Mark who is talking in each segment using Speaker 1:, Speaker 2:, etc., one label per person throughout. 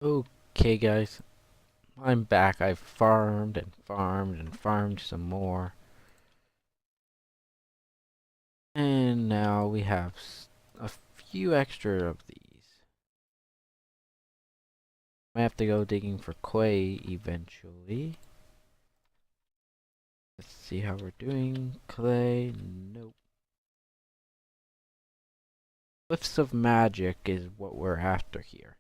Speaker 1: Okay, guys, I'm back. I've farmed and farmed and farmed some more. And now we have a few extra of these. I have to go digging for clay eventually. Let's see how we're doing. Clay, nope. Glyphs of magic is what we're after here.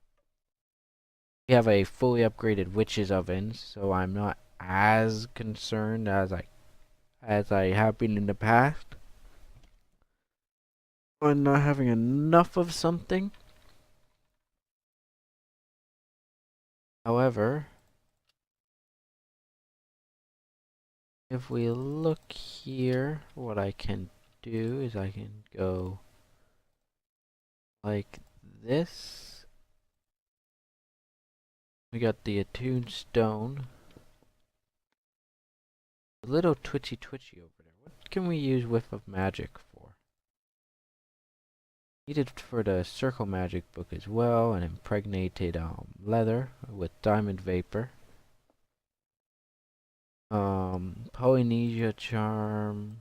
Speaker 1: We have a fully upgraded witch's oven, so I'm not as concerned as I have been in the past on not having enough of something. However, if we look here, what I can do is I can go like this. We got the attuned stone. A little twitchy over there. What can we use whiff of magic for? Needed for the circle magic book as well, and impregnated leather with diamond vapor. Polynesia charm.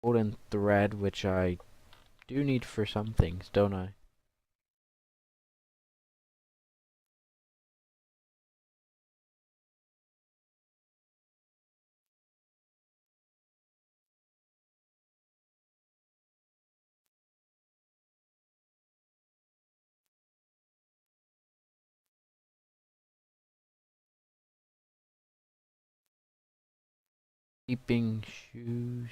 Speaker 1: Golden thread, which I do need for some things, don't I? Sleeping shoes.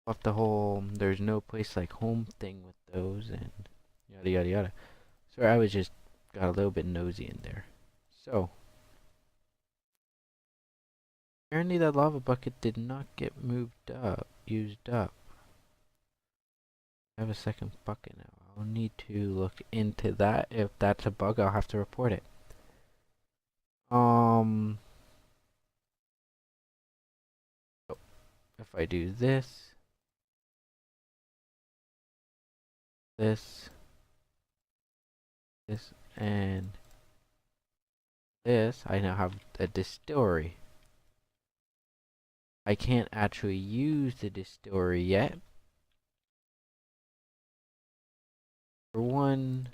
Speaker 1: Off the whole there's no place like home thing with those and yada yada yada. Sorry, I was just got a little bit nosy in there. So apparently that lava bucket did not get used up. I have a second bucket now. I'll need to look into that. If that's a bug, I'll have to report it. Um, so if I do this, this, and this, I now have a distillery. I can't actually use the distillery yet. For one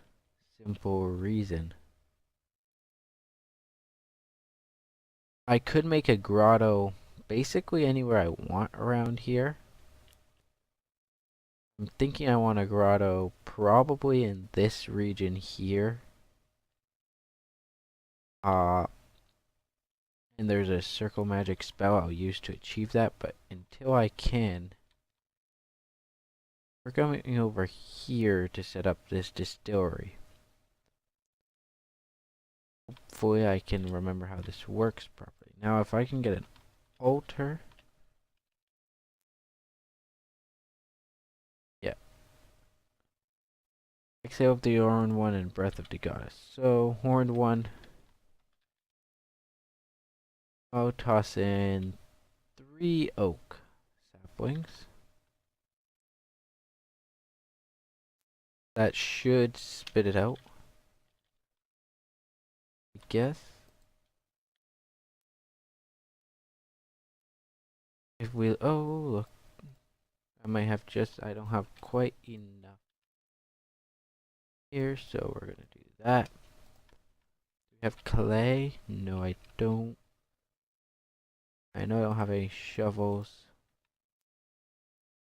Speaker 1: simple reason. I could make a grotto basically anywhere I want around here. I'm thinking I want a grotto probably in this region here. Uh, and there's a circle magic spell I'll use to achieve that, but until I can, we're going over here to set up this distillery. Hopefully I can remember how this works properly. Now if I can get an altar. Yeah. Exhale of the horned one and breath of the goddess. So horned one. I'll toss in 3 oak saplings. That should spit it out, I guess. If we, oh look, I might have I don't have quite enough here, so we're gonna do that. Do we have clay? No, I don't. I know I don't have any shovels.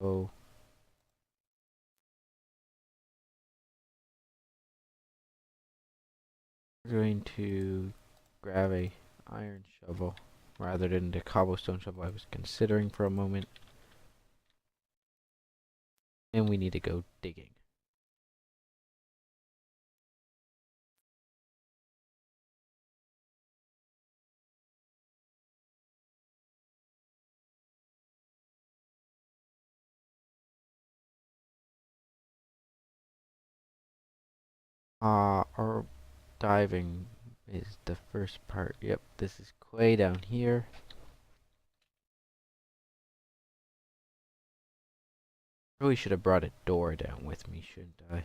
Speaker 1: So we're going to grab a iron shovel rather than the cobblestone shovel I was considering for a moment. And we need to go digging. Our diving is the first part. Yep, this is clay down here. Probably should have brought a door down with me, shouldn't I?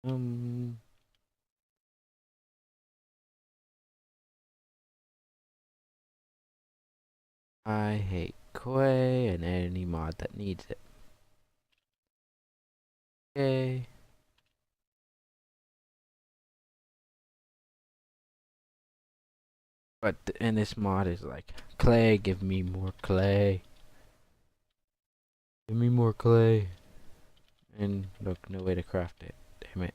Speaker 1: Um, I hate clay and any mod that needs it. Okay. And this mod is like, clay, give me more clay. Give me more clay. And look, no way to craft it. Damn it.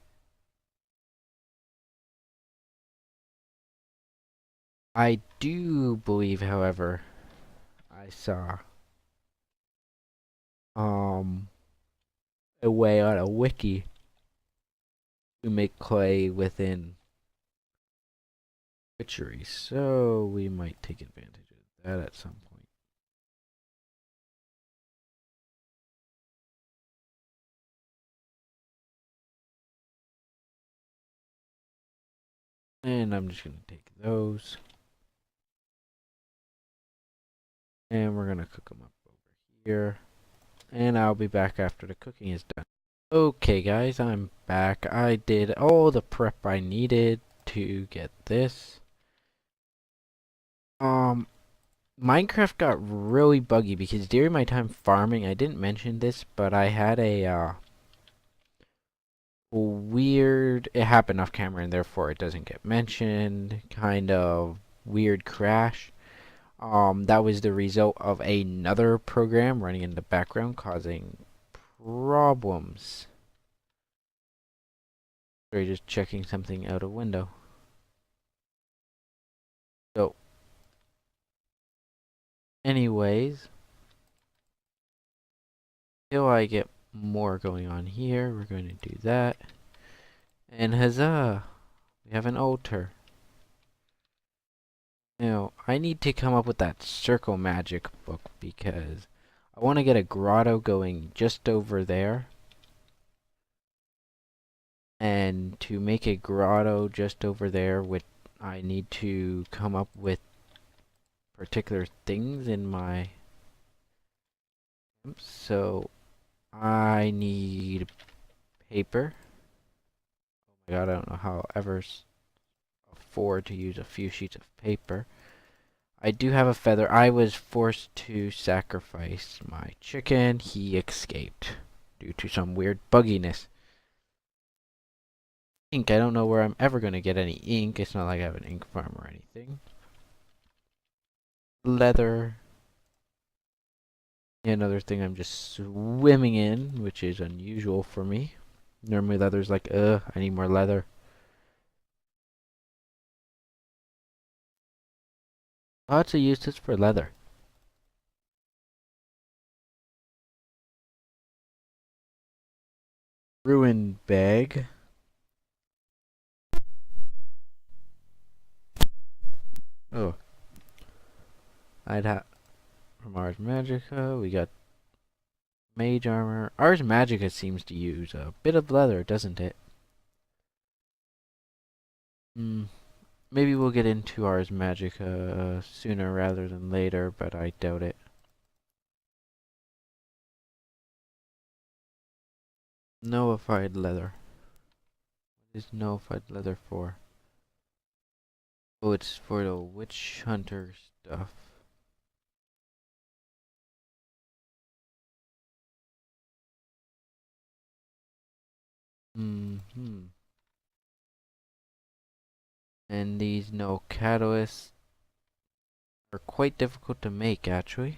Speaker 1: I do believe, however, I saw um a way on a wiki to make clay within Witchery, so we might take advantage of that at some point. And I'm just gonna take those, and we're gonna cook them up over here. And I'll be back after the cooking is done. Okay, guys, I'm back. I did all the prep I needed to get this. Minecraft got really buggy because during my time farming, I didn't mention this, but I had a weird, it happened off camera and therefore it doesn't get mentioned, kind of weird crash. That was the result of another program running in the background causing problems. Sorry, just checking something out a window. So, anyways, till I get more going on here, we're going to do that. And huzzah! We have an altar. Now, I need to come up with that circle magic book because I want to get a grotto going just over there. And to make a grotto just over there, I need to come up with particular things in my... So, I need paper. Oh my god, I don't know how I'll ever afford to use a few sheets of paper. I do have a feather. I was forced to sacrifice my chicken. He escaped due to some weird bugginess. Ink. I don't know where I'm ever going to get any ink. It's not like I have an ink farm or anything. Leather. Another thing I'm just swimming in, which is unusual for me. Normally leather's like, I need more leather. Lots of uses for leather. Ruin bag. Oh, I'd have from Ars Magica. We got mage armor. Ars Magica seems to use a bit of leather, doesn't it? Maybe we'll get into Ars Magica sooner rather than later, but I doubt it. Nullified leather. What is nullified leather for? Oh, it's for the witch hunter stuff. Mm-hmm. And these no catalysts are quite difficult to make, actually.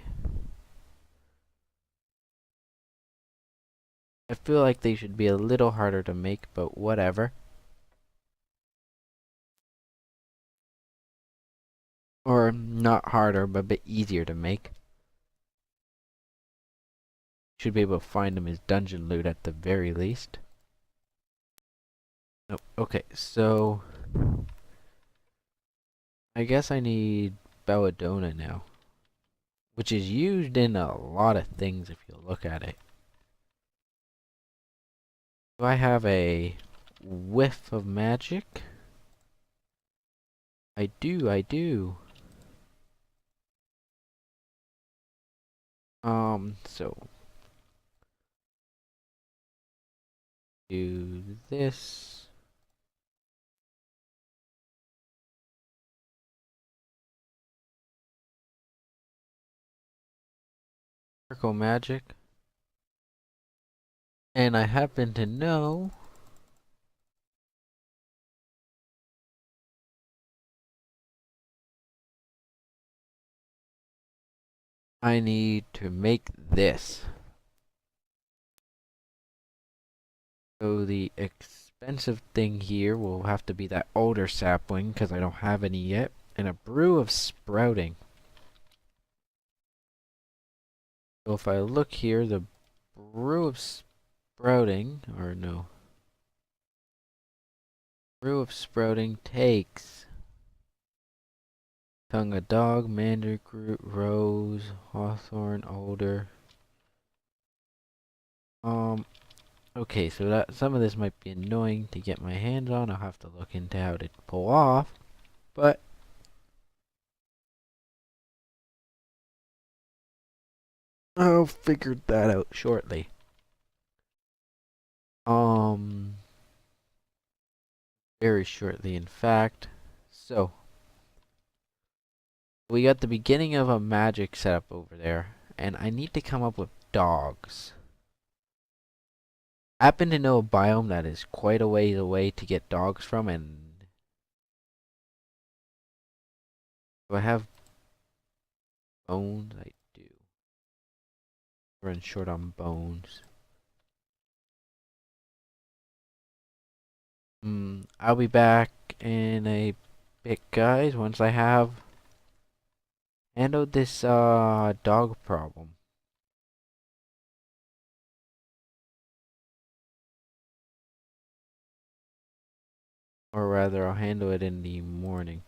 Speaker 1: I feel like they should be a little harder to make, but whatever. Or not harder, but a bit easier to make. Should be able to find them as dungeon loot at the very least. Nope. Okay, so I guess I need belladonna now, which is used in a lot of things if you look at it. Do I have a whiff of magic? I do, I do. So do this. Circle magic. And I happen to know I need to make this. So the expensive thing here will have to be that older sapling because I don't have any yet. And a brew of sprouting. So if I look here, the brew of sprouting, or no, brew of sprouting takes tongue of dog, mandrake rose, hawthorn, alder. Okay, so that some of this might be annoying to get my hands on. I'll have to look into how to pull off, but I'll figure that out shortly. Um, very shortly, in fact. So, we got the beginning of a magic setup over there, and I need to come up with dogs. I happen to know a biome that is quite a ways away to get dogs from, and do I have bones? I do. Run short on bones. I'll be back in a bit, guys, once I have handled this dog problem. Or rather, I'll handle it in the morning.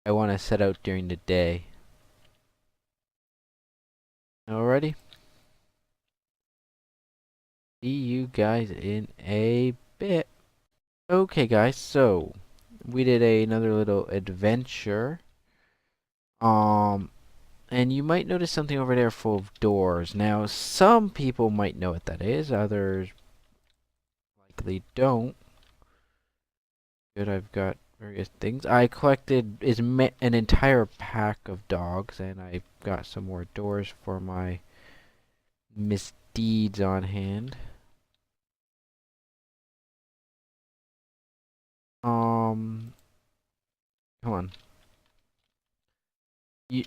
Speaker 1: I want to set out during the day. Alrighty. See you guys in a bit. Okay, guys, so we did another little adventure. Um, and you might notice something over there full of doors. Now, some people might know what that is, others likely don't. Good, I've got various things. I collected an entire pack of dogs, and I got some more doors for my misdeeds on hand. Come on.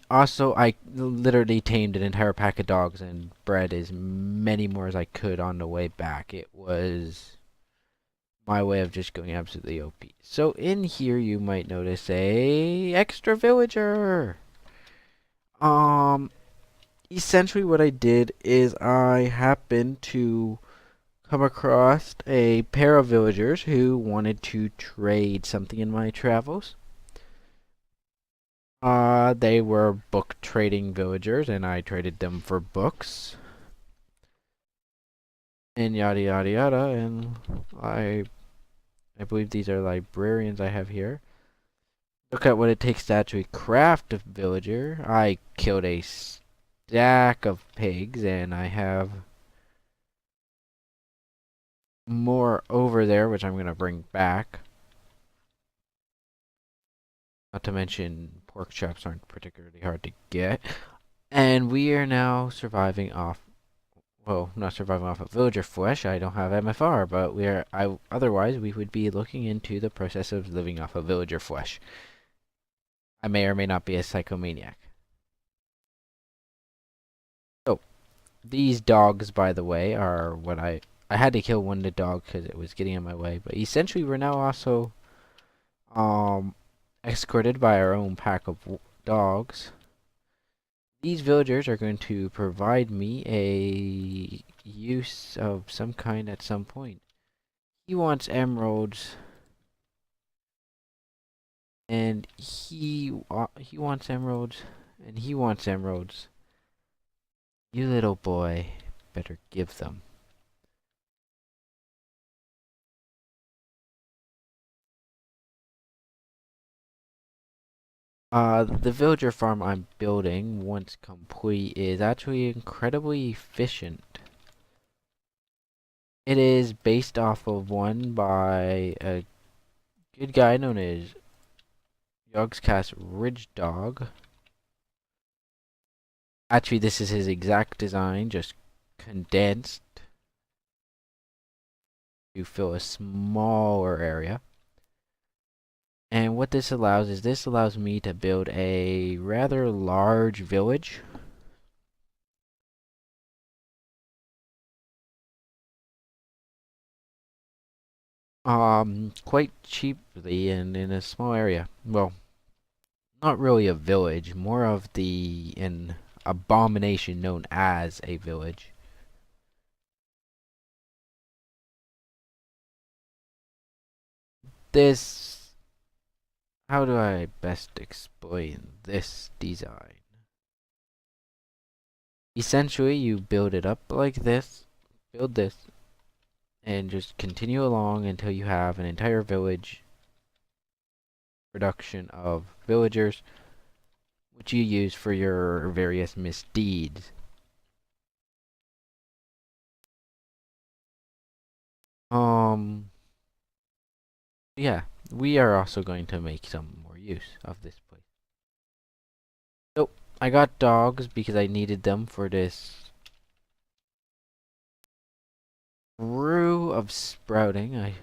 Speaker 1: Also, I literally tamed an entire pack of dogs and bred as many more as I could on the way back. It was my way of just going absolutely OP. So in here, you might notice a extra villager. Um, Essentially what I did is I happened to come across a pair of villagers who wanted to trade something in my travels. They were book trading villagers, and I traded them for books. And yada yada yada, and I believe these are librarians I have here. Look at what it takes to actually craft a villager. I killed a stack of pigs, and I have more over there, which I'm gonna bring back. Not to mention, pork chops aren't particularly hard to get. And we are now surviving off, well, not surviving off of villager flesh. I don't have MFR, but otherwise we would be looking into the process of living off of villager flesh. I may or may not be a psychomaniac. So, these dogs, by the way, are what I had to kill one of the dogs because it was getting in my way. But essentially, we're now also escorted by our own pack of dogs. These villagers are going to provide me a use of some kind at some point. he wants emeralds, and he wants emeralds, and he wants emeralds. You little boy, better give them. The villager farm I'm building, once complete, is actually incredibly efficient. It is based off of one by a good guy known as Yogscast Ridge Dog. Actually, this is his exact design, just condensed to fill a smaller area. And what this allows is this allows me to build a rather large village. Quite cheaply and in a small area. Well, not really a village, more of an abomination known as a village. This, how do I best explain this design? Essentially, you build it up like this, build this, and just continue along until you have an entire village production of villagers, which you use for your various misdeeds. Yeah, we are also going to make some more use of this place. So, I got dogs because I needed them for this brew of sprouting. I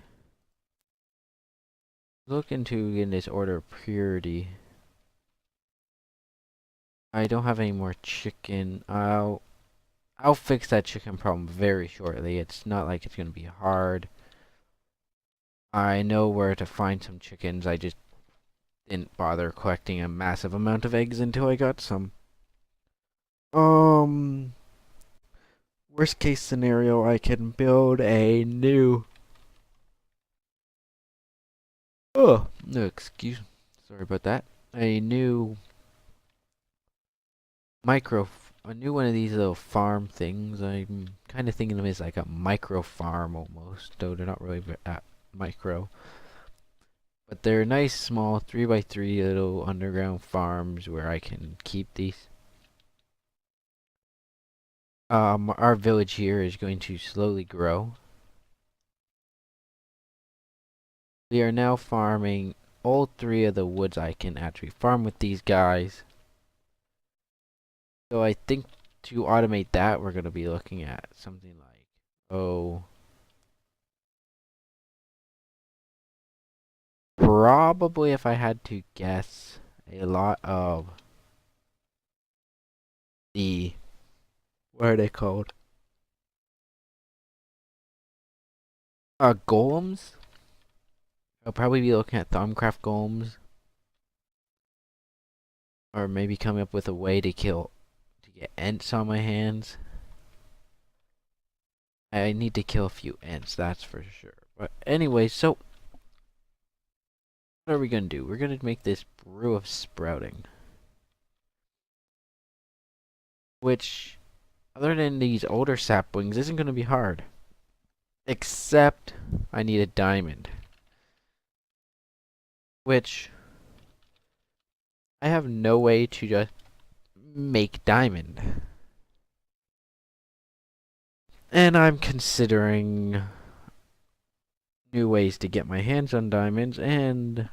Speaker 1: look into in this order of purity. I don't have any more chicken. I'll fix that chicken problem very shortly. It's not like it's gonna be hard. I know where to find some chickens. I just didn't bother collecting a massive amount of eggs until I got some. Um, Worst case scenario, I can build a new. Oh, no, sorry about that. A new a new one of these little farm things. I'm kind of thinking of it as like a micro farm almost, though they're not really micro. But they're nice, small 3x3 little underground farms where I can keep these. Our village here is going to slowly grow. We are now farming all three of the woods I can actually farm with these guys. So I think to automate that, we're going to be looking at something like, probably if I had to guess, a lot of the, what are they called? Golems? I'll probably be looking at Thaumcraft golems. Or maybe coming up with a way to get ents on my hands. I need to kill a few ents, that's for sure. But anyway, so what are we gonna do? We're gonna make this brew of sprouting. Which, other than these older saplings, isn't gonna be hard. Except, I need a diamond. Which, I have no way to just make diamond. And I'm considering new ways to get my hands on diamonds, and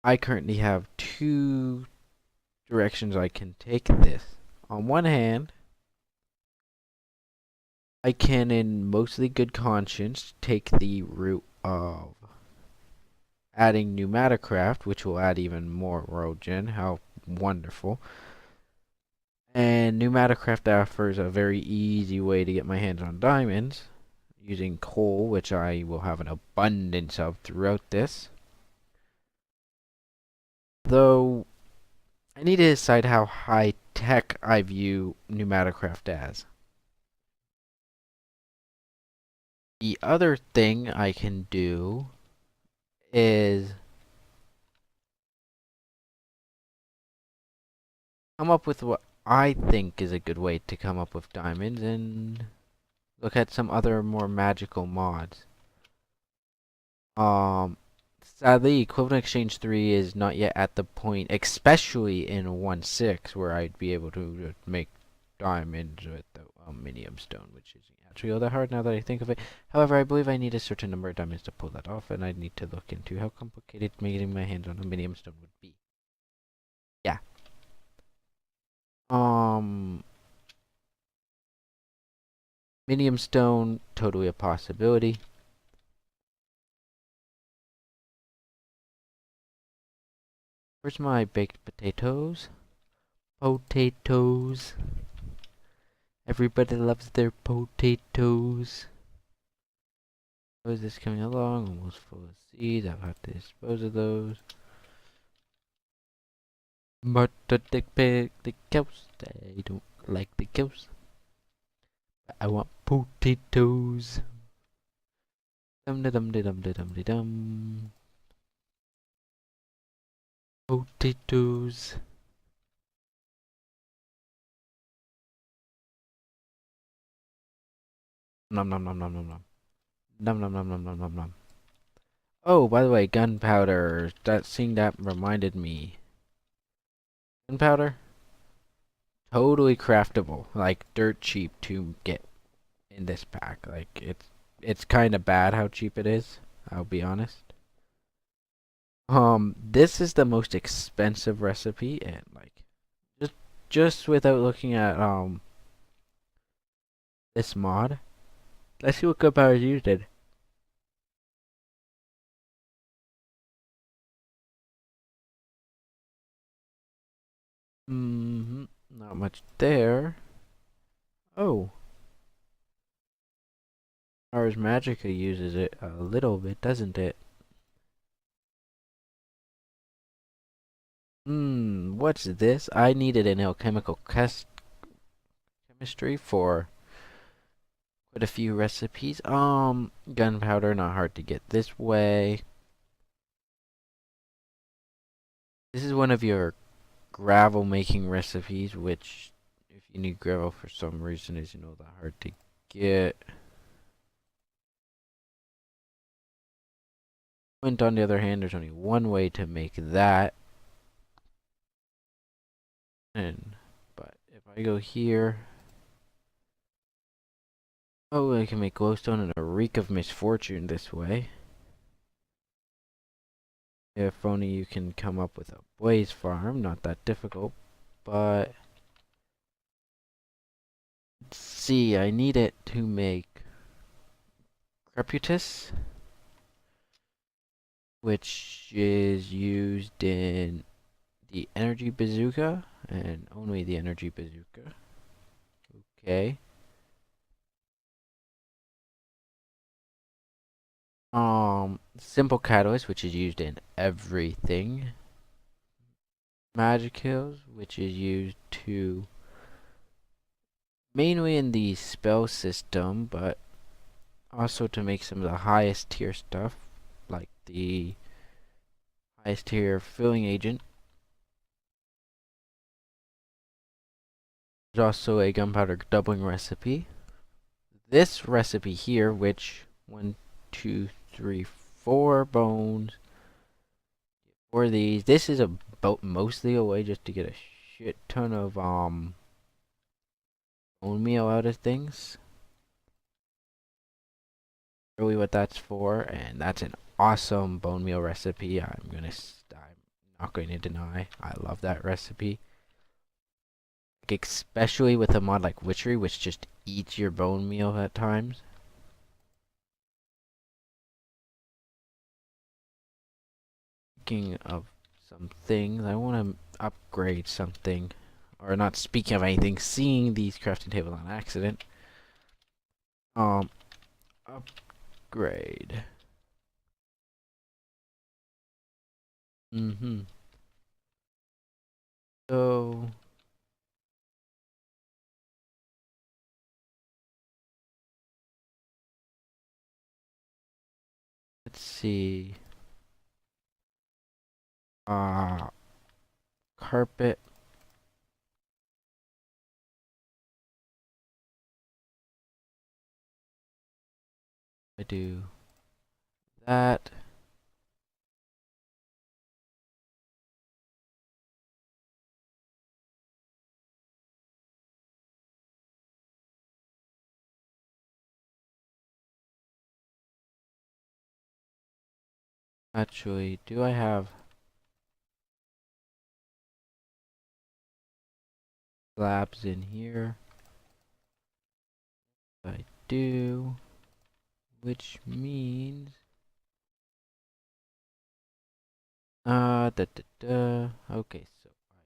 Speaker 1: I currently have two directions I can take this. On one hand, I can, in mostly good conscience, take the route of adding pneumaticraft, which will add even more world gen. How wonderful. And pneumaticraft offers a very easy way to get my hands on diamonds using coal, which I will have an abundance of throughout this. Though, I need to decide how high tech I view pneumaticraft as. The other thing I can do is come up with what I think is a good way to come up with diamonds and look at some other more magical mods. Um, Sadly, Equivalent Exchange 3 is not yet at the point, especially in 1.6, where I'd be able to make diamonds with the minium stone, which is actually all that hard now that I think of it. However, I believe I need a certain number of diamonds to pull that off, and I need to look into how complicated getting my hands on a minium stone would be. Yeah. Um, Minium stone, totally a possibility. Where's my baked potatoes? Potatoes. Everybody loves their potatoes. How is this coming along? Almost full of seeds. I've had to dispose of those. But the cows, I don't like the cows. I want potatoes. Dum dum dum dum dum dum. Potatoes. Nom nom nom nom nom nom. Nom nom nom nom nom nom nom. Oh, by the way, gunpowder. Seeing that reminded me. Gunpowder? Totally craftable. Like dirt cheap to get in this pack. Like it's kind of bad how cheap it is. I'll be honest. This is the most expensive recipe, and like just without looking at this mod, let's see what gunpowder you did. Not much there. Oh, Ars Magica uses it a little bit, doesn't it? What's this? I needed an alchemical chemistry for quite a few recipes. Gunpowder, not hard to get this way. This is one of your gravel making recipes, which, if you need gravel for some reason, isn't all that hard to get. Flint, on the other hand, there's only one way to make that. But if I go here, oh, I can make glowstone and a reek of misfortune this way. If only you can come up with a blaze farm, not that difficult. But let's see, I need it to make Crepitus, which is used in the energy bazooka and only the energy bazooka. Okay. Simple catalyst, which is used in everything. Magic kills, which is used to mainly in the spell system, but also to make some of the highest tier stuff, like the highest tier filling agent. There's also a gunpowder doubling recipe. This recipe here, which 1, 2, 3, 4 bones. For these, this is about mostly a way just to get a shit ton of bone meal out of things. Really, what that's for, and that's an awesome bone meal recipe. I'm not going to deny. I love that recipe. Like, especially with a mod like Witchery, which just eats your bone meal at times. Speaking of some things, I want to upgrade something. Or not speaking of anything, seeing these crafting tables on accident. Upgrade. So, let's see. Carpet. I do that. Actually, do I have slabs in here? I do, which means okay, so I do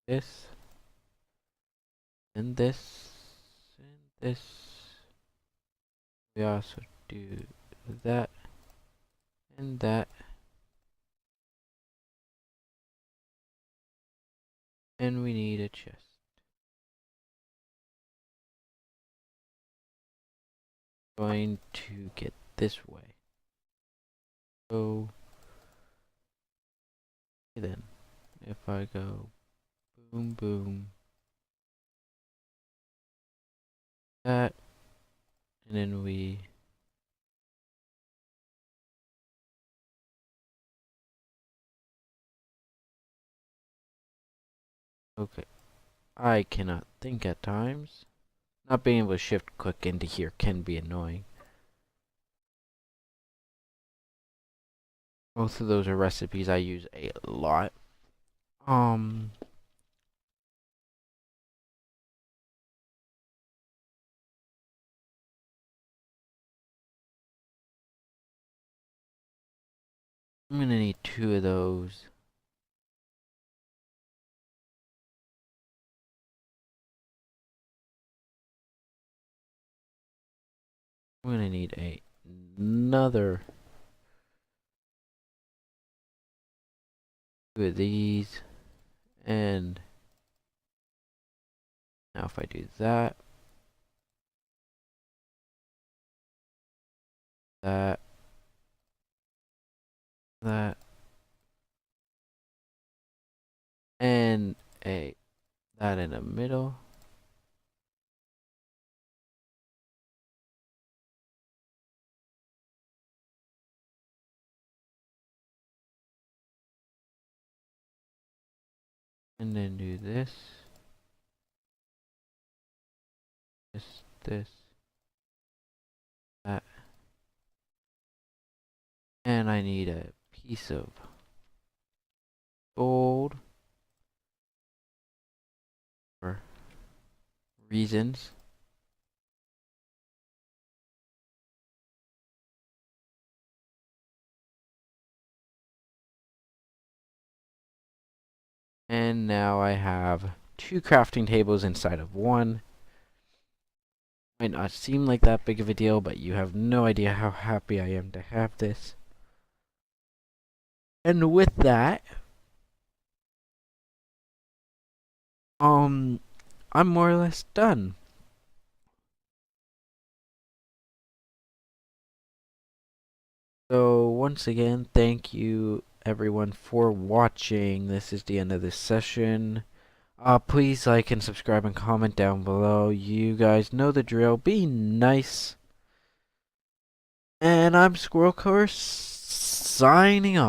Speaker 1: this and this and this. We also do that and that, and we need a chest. Going to get this way. So then, if I go boom, boom, that, and then we okay. I cannot think at times. Not being able to shift click into here can be annoying. Both of those are recipes I use a lot. I'm gonna need 2 of those. I'm gonna need another 2 of these. And now if I do that, that, that, and that in the middle. And then do this, this, that. And I need a piece of gold for reasons. And now I have 2 crafting tables inside of one. Might not seem like that big of a deal, but you have no idea how happy I am to have this. And with that, I'm more or less done. So once again, thank you everyone for watching. This is the end of this session. Please like and subscribe and comment down below. You guys know the drill. Be nice. And I'm Squirrel Course signing off.